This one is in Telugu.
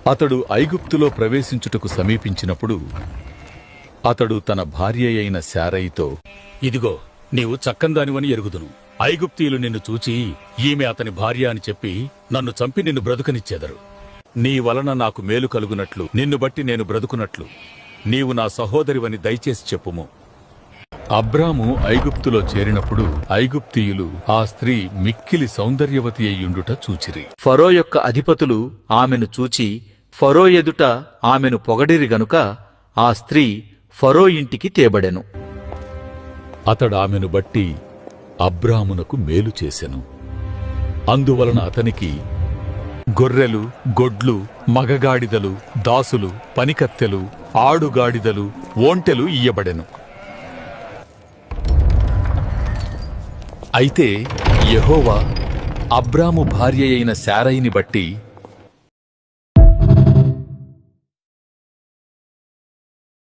అతడు ఐగుప్తులో ప్రవేశించుటకు సమీపించినప్పుడు అతడు తన భార్య అయిన శారయితో, ఇదిగో నీవు చక్కందానివని ఎరుగుదును. ఐగుప్తీయులు నిన్ను చూచి ఈమె అతని భార్య అని చెప్పి నన్ను చంపి నిన్ను బ్రతుకనిచ్చెదరు. నీ వలన నాకు మేలు కలుగునట్లు, నిన్ను బట్టి నేను బ్రతుకున్నట్లు నీవు నా సహోదరివని దయచేసి చెప్పుము. అబ్రాము ఐగుప్తులో చేరినప్పుడు ఐగుప్తీయులు ఆ స్త్రీ మిక్కిలి సౌందర్యవతి అయ్యుండుట చూచిరి. ఫరో యొక్క అధిపతులు ఆమెను చూచి ఫరో ఎదుట ఆమెను పొగడిరి గనుక ఆ స్త్రీ ఫరో ఇంటికి తేబడెను. అతడామెను బట్టి అబ్రామునకు మేలు చేసెను. అందువలన అతనికి గొర్రెలు, గొడ్లు, మగగాడిదలు, దాసులు, పనికత్తెలు, ఆడుగాడిదలు, ఒంటెలు ఇయ్యబడెను. అయితే యెహోవా అబ్రాము భార్య అయిన శారయిని బట్టి